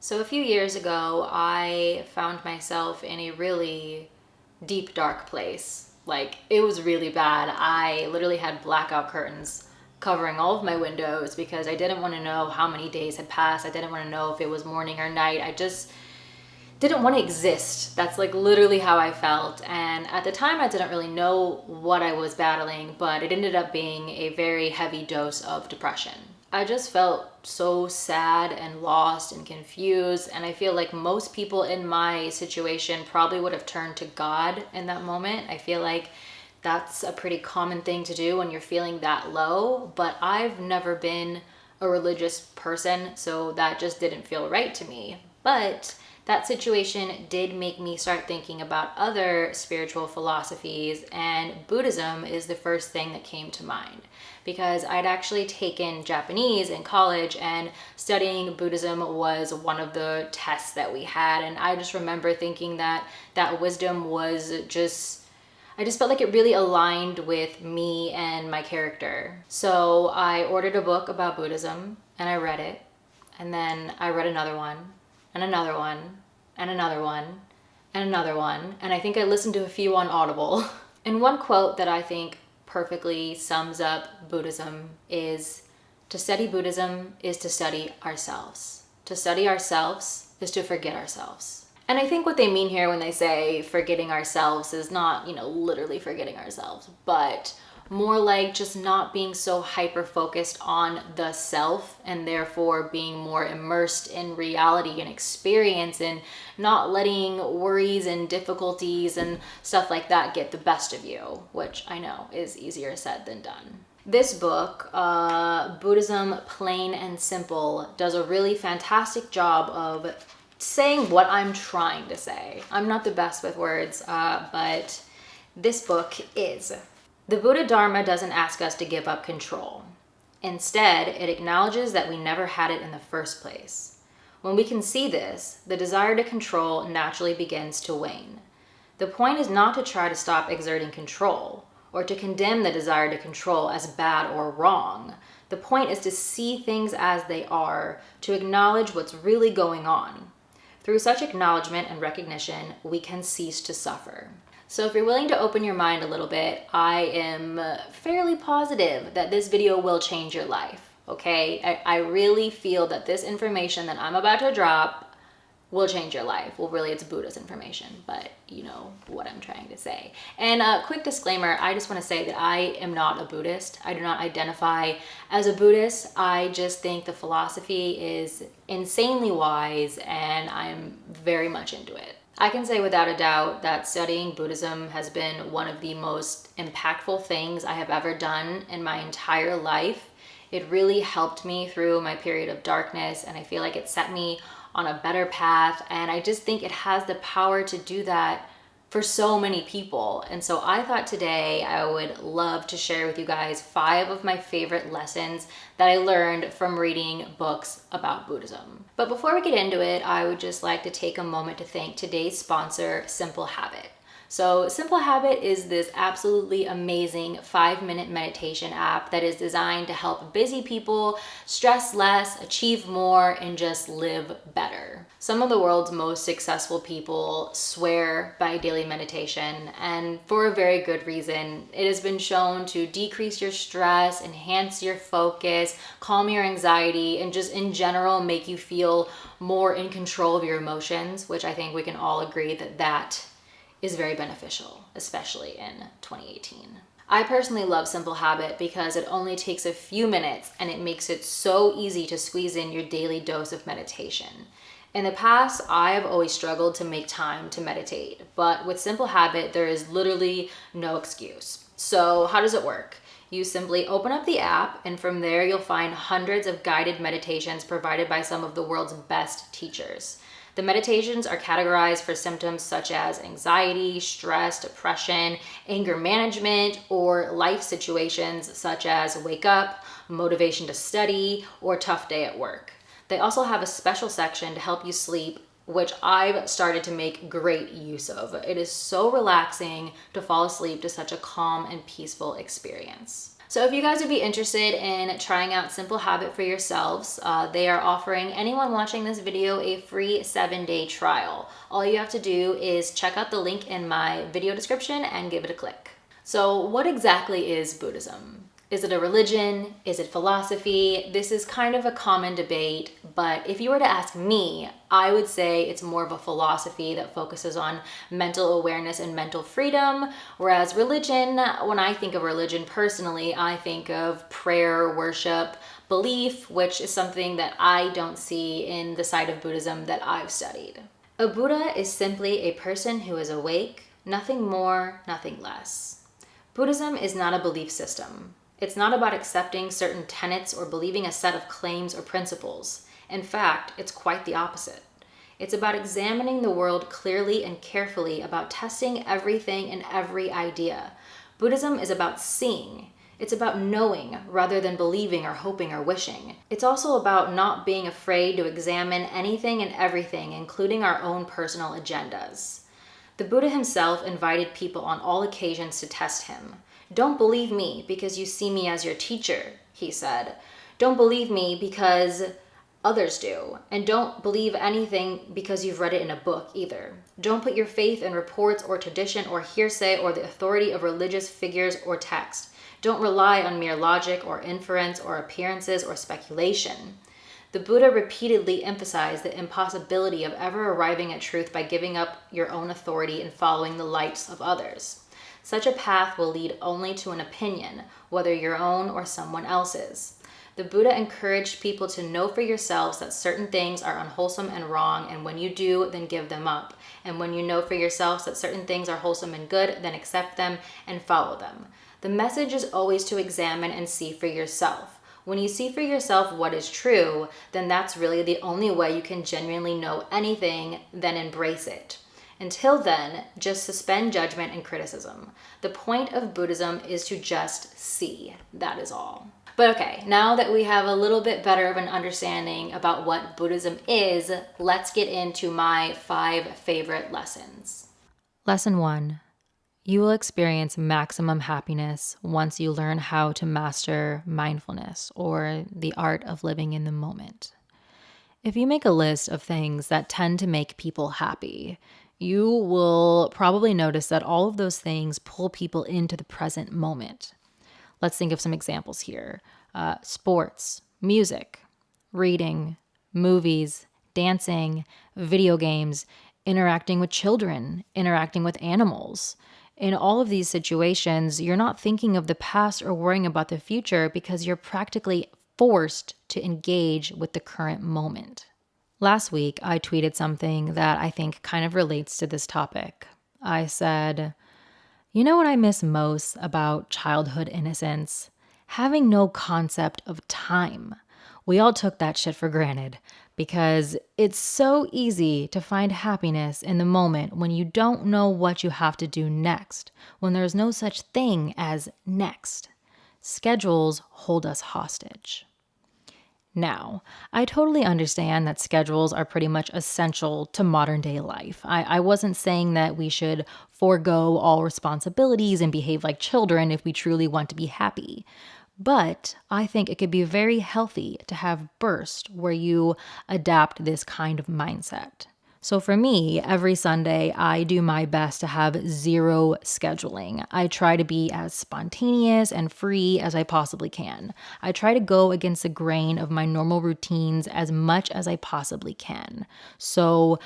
So a few years ago, I found myself in a really deep, dark place. Like, it was really bad. I literally had blackout curtains covering all of my windows because I didn't want to know how many days had passed. I didn't want to know if it was morning or night. I just didn't want to exist. That's like literally how I felt. And at the time, I didn't really know what I was battling, but it ended up being a very heavy dose of depression. I just felt so sad and lost and confused. And I feel like most people in my situation probably would have turned to God in that moment. I feel like that's a pretty common thing to do when you're feeling that low. But I've never been a religious person, so that just didn't feel right to me. But that situation did make me start thinking about other spiritual philosophies, and Buddhism is the first thing that came to mind because I'd actually taken Japanese in college, and studying Buddhism was one of the tests that we had. And I just remember thinking that that wisdom was just, I just felt like it really aligned with me and my character. So I ordered a book about Buddhism and I read it. And then I read another one and another one and another one and another one. And I think I listened to a few on Audible. And one quote that I think perfectly sums up Buddhism is, to study Buddhism is to study ourselves. To study ourselves is to forget ourselves. And I think what they mean here when they say forgetting ourselves is not, literally forgetting ourselves, but more like just not being so hyper focused on the self and therefore being more immersed in reality and experience and not letting worries and difficulties and stuff like that get the best of you, which I know is easier said than done. This book, Buddhism Plain and Simple, does a really fantastic job of saying what I'm trying to say. I'm not the best with words, but this book is. The Buddha Dharma doesn't ask us to give up control. Instead, it acknowledges that we never had it in the first place. When we can see this, the desire to control naturally begins to wane. The point is not to try to stop exerting control or to condemn the desire to control as bad or wrong. The point is to see things as they are, to acknowledge what's really going on. Through such acknowledgement and recognition, we can cease to suffer. So if you're willing to open your mind a little bit, I am fairly positive that this video will change your life, okay? I really feel that this information that I'm about to drop will change your life. Well, really, it's Buddha's information, but you know what I'm trying to say. And a quick disclaimer, I just want to say that I am not a Buddhist. I do not identify as a Buddhist. I just think the philosophy is insanely wise, and I'm very much into it. I can say without a doubt that studying Buddhism has been one of the most impactful things I have ever done in my entire life. It really helped me through my period of darkness, and I feel like it set me on a better path, and I just think it has the power to do that for so many people. And so I thought today I would love to share with you guys 5 of my favorite lessons that I learned from reading books about Buddhism. But before we get into it, I would just like to take a moment to thank today's sponsor, Simple Habit. So Simple Habit is this absolutely amazing 5-minute meditation app that is designed to help busy people stress less, achieve more, and just live better. Some of the world's most successful people swear by daily meditation, and for a very good reason. It has been shown to decrease your stress, enhance your focus, calm your anxiety, and just in general make you feel more in control of your emotions, which I think we can all agree that is very beneficial, especially in 2018. I personally love Simple Habit because it only takes a few minutes and it makes it so easy to squeeze in your daily dose of meditation. In the past, I have always struggled to make time to meditate, but with Simple Habit, there is literally no excuse. So how does it work? You simply open up the app, and from there you'll find hundreds of guided meditations provided by some of the world's best teachers. The meditations are categorized for symptoms such as anxiety, stress, depression, anger management, or life situations such as wake up, motivation to study, or tough day at work. They also have a special section to help you sleep, which I've started to make great use of. It is so relaxing to fall asleep to such a calm and peaceful experience. So if you guys would be interested in trying out Simple Habit for yourselves, they are offering anyone watching this video a free 7-day trial. All you have to do is check out the link in my video description and give it a click. So what exactly is Buddhism? Is it a religion? Is it philosophy? This is kind of a common debate, but if you were to ask me, I would say it's more of a philosophy that focuses on mental awareness and mental freedom, whereas religion, when I think of religion personally, I think of prayer, worship, belief, which is something that I don't see in the side of Buddhism that I've studied. A Buddha is simply a person who is awake, nothing more, nothing less. Buddhism is not a belief system. It's not about accepting certain tenets or believing a set of claims or principles. In fact, it's quite the opposite. It's about examining the world clearly and carefully, about testing everything and every idea. Buddhism is about seeing. It's about knowing rather than believing or hoping or wishing. It's also about not being afraid to examine anything and everything, including our own personal agendas. The Buddha himself invited people on all occasions to test him. Don't believe me because you see me as your teacher, he said. Don't believe me because others do. And don't believe anything because you've read it in a book either. Don't put your faith in reports or tradition or hearsay or the authority of religious figures or text. Don't rely on mere logic or inference or appearances or speculation. The Buddha repeatedly emphasized the impossibility of ever arriving at truth by giving up your own authority and following the lights of others. Such a path will lead only to an opinion, whether your own or someone else's. The Buddha encouraged people to know for yourselves that certain things are unwholesome and wrong, and when you do, then give them up. And when you know for yourselves that certain things are wholesome and good, then accept them and follow them. The message is always to examine and see for yourself. When you see for yourself what is true, then that's really the only way you can genuinely know anything, then embrace it. Until then, just suspend judgment and criticism. The point of Buddhism is to just see. That is all. But okay, now that we have a little bit better of an understanding about what Buddhism is, let's get into my 5 favorite lessons. Lesson 1. You will experience maximum happiness once you learn how to master mindfulness, or the art of living in the moment. If you make a list of things that tend to make people happy, you will probably notice that all of those things pull people into the present moment. Let's think of some examples here. Sports, music, reading, movies, dancing, video games, interacting with children, interacting with animals. In all of these situations, you're not thinking of the past or worrying about the future because you're practically forced to engage with the current moment. Last week, I tweeted something that I think kind of relates to this topic. I said, you know what I miss most about childhood innocence? Having no concept of time. We all took that shit for granted because it's so easy to find happiness in the moment when you don't know what you have to do next, when there's no such thing as next. Schedules hold us hostage. Now, I totally understand that schedules are pretty much essential to modern day life. I wasn't saying that we should forego all responsibilities and behave like children if we truly want to be happy. But I think it could be very healthy to have bursts where you adapt this kind of mindset. So for me, every Sunday, I do my best to have zero scheduling. I try to be as spontaneous and free as I possibly can. I try to go against the grain of my normal routines as much as I possibly can. So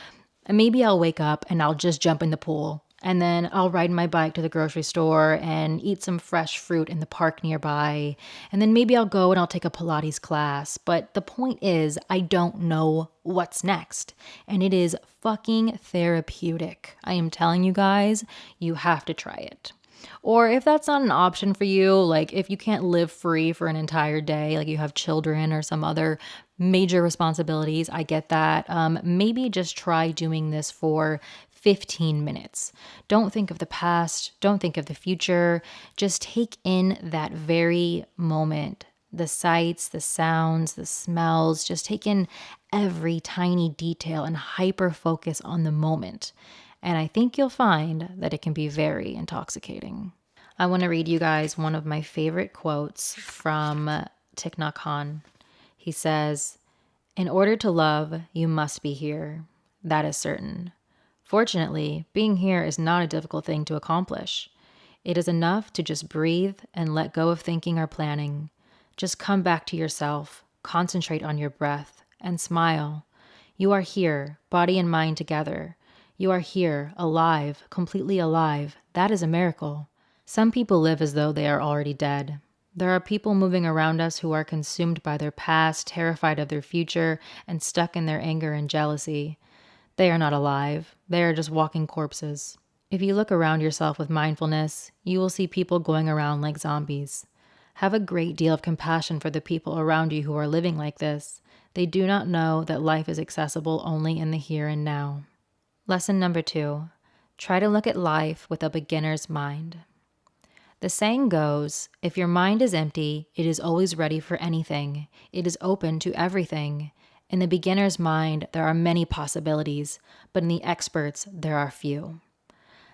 maybe I'll wake up and I'll just jump in the pool. And then I'll ride my bike to the grocery store and eat some fresh fruit in the park nearby. And then maybe I'll go and I'll take a Pilates class. But the point is, I don't know what's next. And it is fucking therapeutic. I am telling you guys, you have to try it. Or if that's not an option for you, like if you can't live free for an entire day, like you have children or some other major responsibilities, I get that. Maybe just try doing this for 15 minutes. Don't think of the past. Don't think of the future. Just take in that very moment. The sights, the sounds, the smells. Just take in every tiny detail and hyper focus on the moment. And I think you'll find that it can be very intoxicating. I want to read you guys one of my favorite quotes from Thich Nhat Hanh. He says, "In order to love, you must be here. That is certain. Fortunately, being here is not a difficult thing to accomplish. It is enough to just breathe and let go of thinking or planning. Just come back to yourself, concentrate on your breath, and smile. You are here, body and mind together. You are here, alive, completely alive. That is a miracle. Some people live as though they are already dead. There are people moving around us who are consumed by their past, terrified of their future, and stuck in their anger and jealousy. They are not alive. They are just walking corpses. If you look around yourself with mindfulness, you will see people going around like zombies. Have a great deal of compassion for the people around you who are living like this. They do not know that life is accessible only in the here and now." Lesson number 2. Try to look at life with a beginner's mind. The saying goes, if your mind is empty, it is always ready for anything. It is open to everything. In the beginner's mind, there are many possibilities, but in the expert's, there are few.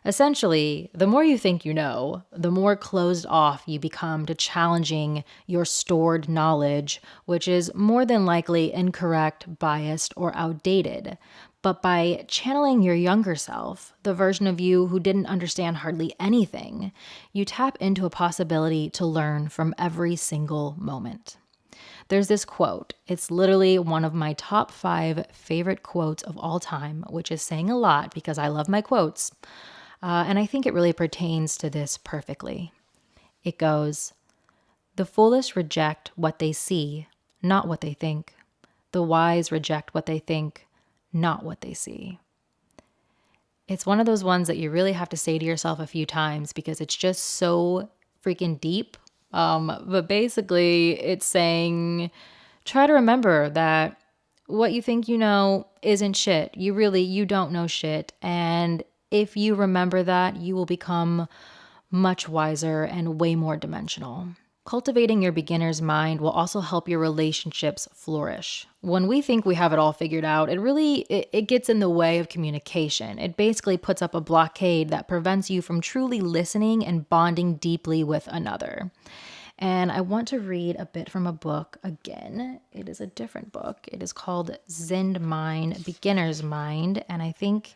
Essentially, the more you think you know, the more closed off you become to challenging your stored knowledge, which is more than likely incorrect, biased, or outdated. But by channeling your younger self, the version of you who didn't understand hardly anything, you tap into a possibility to learn from every single moment. There's this quote. It's literally one of my top 5 favorite quotes of all time, which is saying a lot because I love my quotes. And I think it really pertains to this perfectly. It goes, "The foolish reject what they see, not what they think. The wise reject what they think, not what they see." It's one of those ones that you really have to say to yourself a few times because it's just so freaking deep. But basically, it's saying, try to remember that what you think you know isn't shit. You don't know shit. And if you remember that, you will become much wiser and way more dimensional. Cultivating your beginner's mind will also help your relationships flourish. When we think we have it all figured out, it gets in the way of communication. It basically puts up a blockade that prevents you from truly listening and bonding deeply with another. And I want to read a bit from a book again. It is a different book. It is called Zen Mind, Beginner's Mind, and I think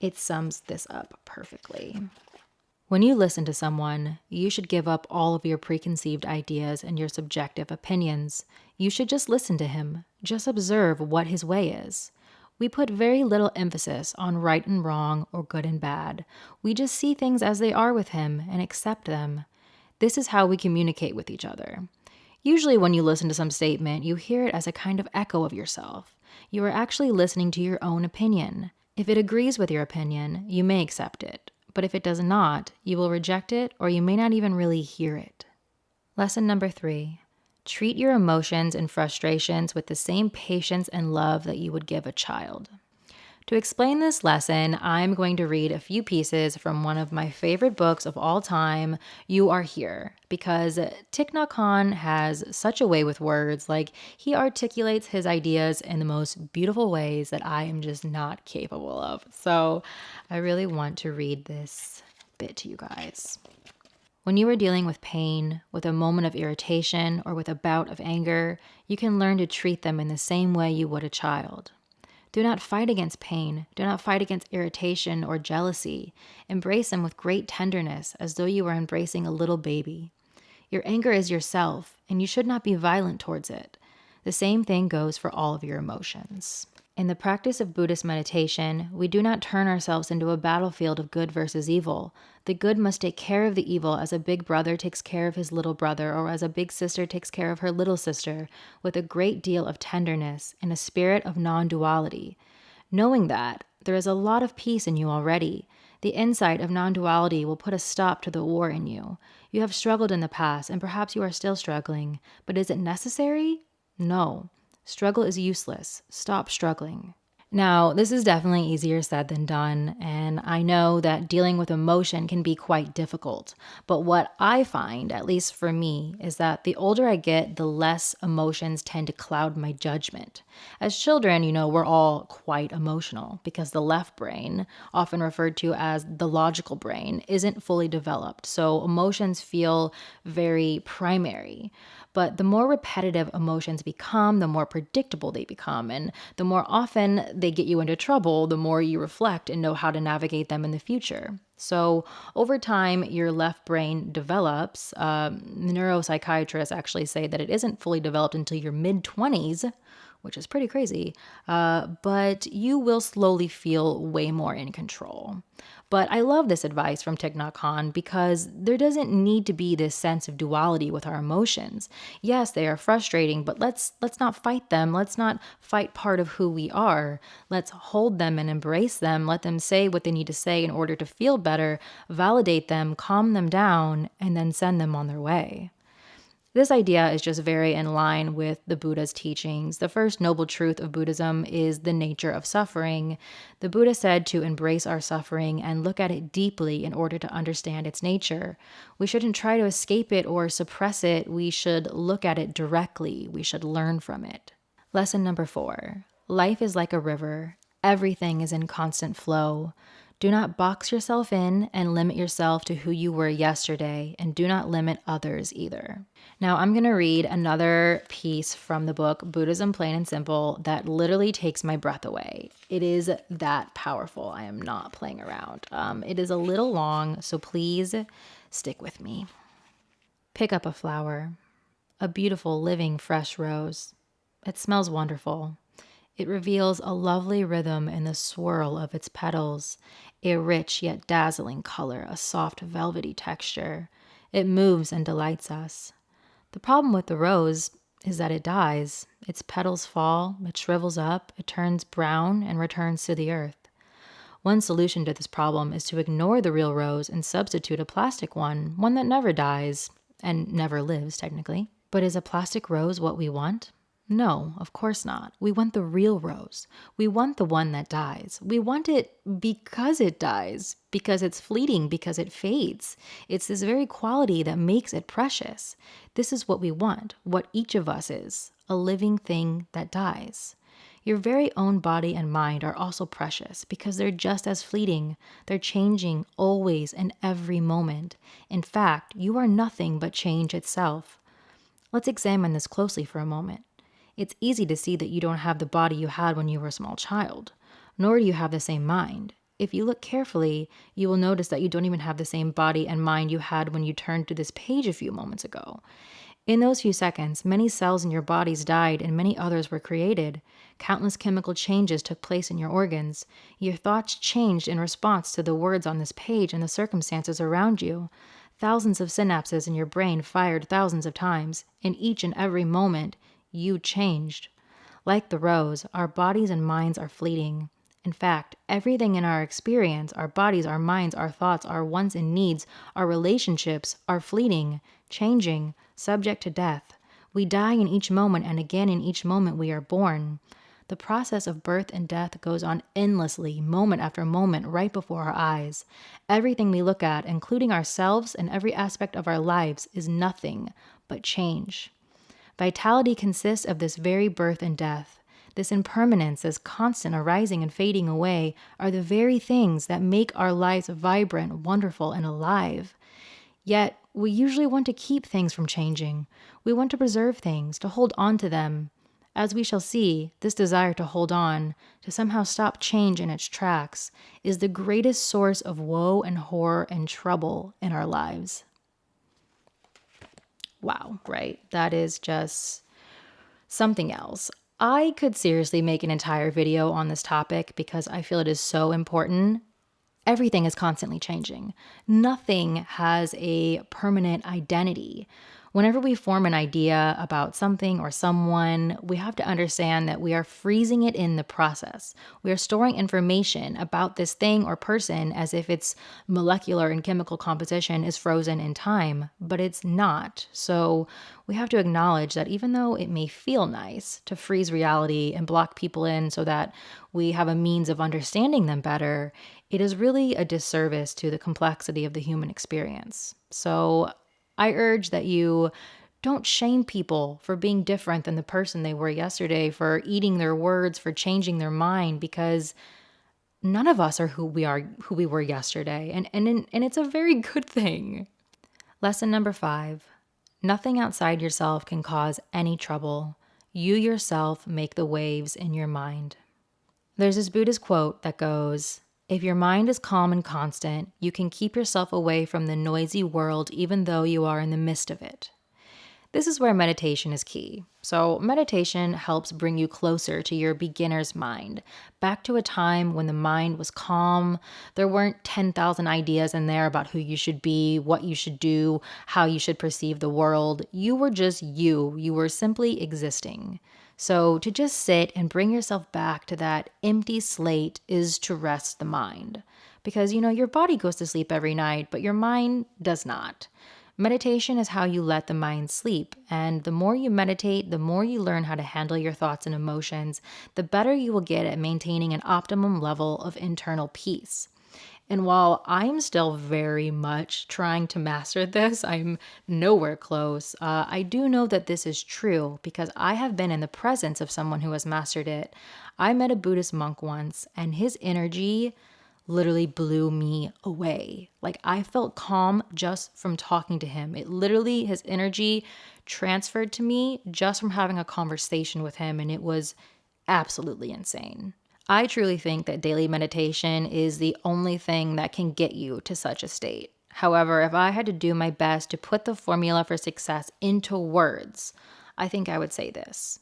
it sums this up perfectly. When you listen to someone, you should give up all of your preconceived ideas and your subjective opinions. You should just listen to him. Just observe what his way is. We put very little emphasis on right and wrong or good and bad. We just see things as they are with him and accept them. This is how we communicate with each other. Usually when you listen to some statement, you hear it as a kind of echo of yourself. You are actually listening to your own opinion. If it agrees with your opinion, you may accept it. But if it does not, you will reject it or you may not even really hear it. Lesson number 3. Treat your emotions and frustrations with the same patience and love that you would give a child. To explain this lesson, I'm going to read a few pieces from one of my favorite books of all time, You Are Here, because Thich Nhat Hanh has such a way with words. Like, he articulates his ideas in the most beautiful ways that I am just not capable of. So I really want to read this bit to you guys. When you are dealing with pain, with a moment of irritation, or with a bout of anger, you can learn to treat them in the same way you would a child. Do not fight against pain. Do not fight against irritation or jealousy. Embrace them with great tenderness, as though you were embracing a little baby. Your anger is yourself, and you should not be violent towards it. The same thing goes for all of your emotions. In the practice of Buddhist meditation, we do not turn ourselves into a battlefield of good versus evil. The good must take care of the evil as a big brother takes care of his little brother, or as a big sister takes care of her little sister, with a great deal of tenderness and a spirit of non-duality. Knowing that, there is a lot of peace in you already. The insight of non-duality will put a stop to the war in you. You have struggled in the past, and perhaps you are still struggling, but is it necessary? No. Struggle is useless. Stop struggling. Now, this is definitely easier said than done, and I know that dealing with emotion can be quite difficult. But what I find, at least for me, is that the older I get, the less emotions tend to cloud my judgment. As children, we're all quite emotional because the left brain, often referred to as the logical brain, isn't fully developed. So emotions feel very primary. But the more repetitive emotions become, the more predictable they become. And the more often they get you into trouble, the more you reflect and know how to navigate them in the future. So over time, your left brain develops. Neuropsychiatrists actually say that it isn't fully developed until your mid 20s, which is pretty crazy. But you will slowly feel way more in control. But I love this advice from Thich Nhat Hanh because there doesn't need to be this sense of duality with our emotions. Yes, they are frustrating, but let's not fight them. Let's not fight part of who we are. Let's hold them and embrace them. Let them say what they need to say in order to feel better, validate them, calm them down, and then send them on their way. This idea is just very in line with the Buddha's teachings. The first noble truth of Buddhism is the nature of suffering. The Buddha said to embrace our suffering and look at it deeply in order to understand its nature. We shouldn't try to escape it or suppress it. We should look at it directly. We should learn from it. Lesson number 4. Life is like a river. Everything is in constant flow. Do not box yourself in and limit yourself to who you were yesterday, and do not limit others either. Now, I'm going to read another piece from the book, Buddhism Plain and Simple, that literally takes my breath away. It is that powerful. I am not playing around. It is a little long, so please stick with me. Pick up a flower, a beautiful, living, fresh rose. It smells wonderful. It reveals a lovely rhythm in the swirl of its petals, a rich yet dazzling color, a soft velvety texture. It moves and delights us. The problem with the rose is that it dies. Its petals fall, it shrivels up, it turns brown and returns to the earth. One solution to this problem is to ignore the real rose and substitute a plastic one that never dies and never lives, technically. But is a plastic rose what we want? No, of course not. We want the real rose. We want the one that dies. We want it because it dies, because it's fleeting, because it fades. It's this very quality that makes it precious. This is what we want, what each of us is, a living thing that dies. Your very own body and mind are also precious because they're just as fleeting. They're changing always and every moment. In fact, you are nothing but change itself. Let's examine this closely for a moment. It's easy to see that you don't have the body you had when you were a small child, nor do you have the same mind. If you look carefully, you will notice that you don't even have the same body and mind you had when you turned to this page a few moments ago. In those few seconds, many cells in your bodies died and many others were created. Countless chemical changes took place in your organs. Your thoughts changed in response to the words on this page and the circumstances around you. Thousands of synapses in your brain fired thousands of times. In each and every moment, you changed. Like the rose, our bodies and minds are fleeting. In fact, everything in our experience, our bodies, our minds, our thoughts, our wants and needs, our relationships, are fleeting, changing, subject to death. We die in each moment, and again in each moment we are born. The process of birth and death goes on endlessly, moment after moment, right before our eyes. Everything we look at, including ourselves and every aspect of our lives, is nothing but change. Vitality consists of this very birth and death. This impermanence, this constant arising and fading away, are the very things that make our lives vibrant, wonderful, and alive. Yet, we usually want to keep things from changing. We want to preserve things, to hold on to them. As we shall see, this desire to hold on, to somehow stop change in its tracks, is the greatest source of woe and horror and trouble in our lives. Wow, right? That is just something else. I could seriously make an entire video on this topic because I feel it is so important. Everything is constantly changing. Nothing has a permanent identity. Whenever we form an idea about something or someone, we have to understand that we are freezing it in the process. We are storing information about this thing or person as if its molecular and chemical composition is frozen in time, but it's not. So we have to acknowledge that even though it may feel nice to freeze reality and block people in so that we have a means of understanding them better, it is really a disservice to the complexity of the human experience. So I urge that you don't shame people for being different than the person they were yesterday, for eating their words, for changing their mind, because none of us are who we were yesterday. And it's a very good thing. Lesson number 5. Nothing outside yourself can cause any trouble. You yourself make the waves in your mind. There's this Buddhist quote that goes, "If your mind is calm and constant, you can keep yourself away from the noisy world even though you are in the midst of it." This is where meditation is key. So, meditation helps bring you closer to your beginner's mind, back to a time when the mind was calm. There weren't 10,000 ideas in there about who you should be, what you should do, how you should perceive the world. You were just you. You were simply existing. So, to just sit and bring yourself back to that empty slate is to rest the mind. Because, your body goes to sleep every night, but your mind does not. Meditation is how you let the mind sleep, and the more you meditate, the more you learn how to handle your thoughts and emotions, the better you will get at maintaining an optimum level of internal peace. And while I'm still very much trying to master this, I'm nowhere close. I do know that this is true because I have been in the presence of someone who has mastered it. I met a Buddhist monk once, and his energy literally blew me away. Like, I felt calm just from talking to him. His energy transferred to me just from having a conversation with him, and it was absolutely insane. I truly think that daily meditation is the only thing that can get you to such a state. However, if I had to do my best to put the formula for success into words, I think I would say this: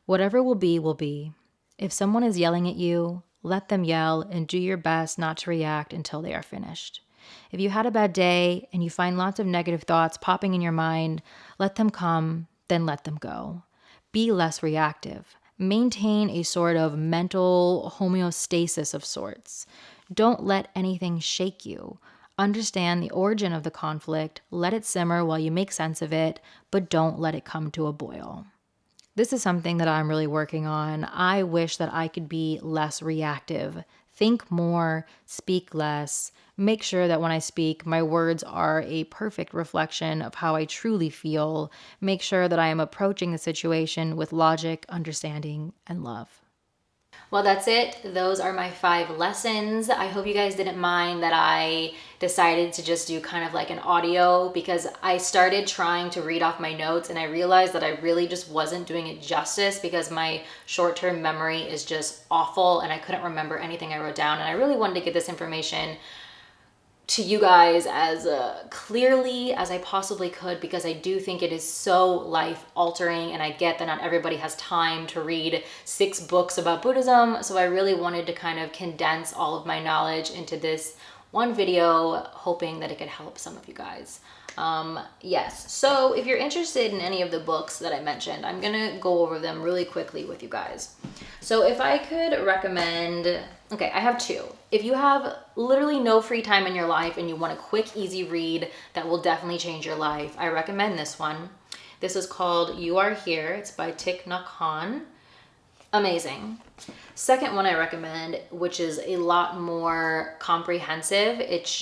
whatever will be, will be. If someone is yelling at you, let them yell and do your best not to react until they are finished. If you had a bad day and you find lots of negative thoughts popping in your mind, let them come, then let them go. Be less reactive. Maintain a sort of mental homeostasis of sorts. Don't let anything shake you. Understand the origin of the conflict, let it simmer while you make sense of it, but don't let it come to a boil. This is something that I'm really working on. I wish that I could be less reactive. Think more, speak less. Make sure that when I speak, my words are a perfect reflection of how I truly feel. Make sure that I am approaching the situation with logic, understanding, and love. Well, that's it. Those are my 5 lessons. I hope you guys didn't mind that I decided to just do kind of like an audio, because I started trying to read off my notes and I realized that I really just wasn't doing it justice because my short-term memory is just awful and I couldn't remember anything I wrote down. And I really wanted to get this information to you guys as clearly as I possibly could, because I do think it is so life altering, and I get that not everybody has time to read 6 books about Buddhism. So I really wanted to kind of condense all of my knowledge into this one video, hoping that it could help some of you guys. Yes, so if you're interested in any of the books that I mentioned, I'm gonna go over them really quickly with you guys. So if I could recommend, okay, I have 2. If you have literally no free time in your life and you want a quick, easy read that will definitely change your life, I recommend this one. This is called You Are Here. It's by Thich Nhat Hanh. Amazing. Second one I recommend, which is a lot more comprehensive. It's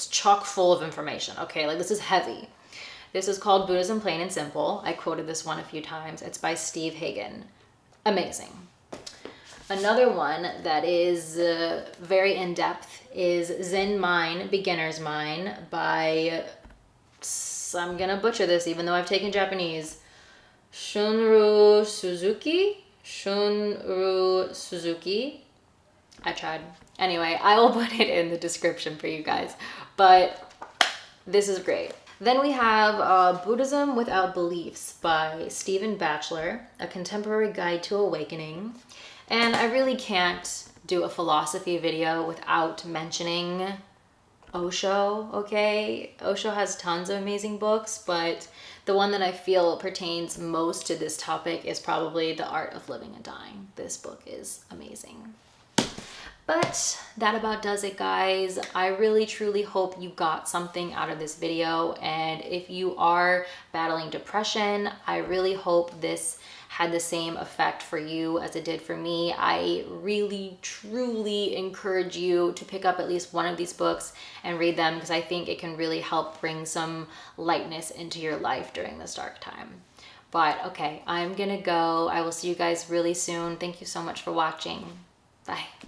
chock full of information. Okay, like this is heavy. This is called Buddhism Plain and Simple. I quoted this one a few times. It's by Steve Hagen. Amazing. Another one that is very in-depth is Zen Mind, Beginner's Mind by, I'm gonna butcher this even though I've taken Japanese, Shunryu Suzuki. I tried. Anyway, I will put it in the description for you guys, but this is great. Then we have Buddhism Without Beliefs by Stephen Batchelor, A Contemporary Guide to Awakening. And I really can't do a philosophy video without mentioning Osho, okay? Osho has tons of amazing books, but the one that I feel pertains most to this topic is probably The Art of Living and Dying. This book is amazing. But that about does it, guys. I really truly hope you got something out of this video, and if you are battling depression, I really hope this had the same effect for you as it did for me. I really truly encourage you to pick up at least one of these books and read them, because I think it can really help bring some lightness into your life during this dark time. But okay, I'm gonna go. I will see you guys really soon. Thank you so much for watching. Bye.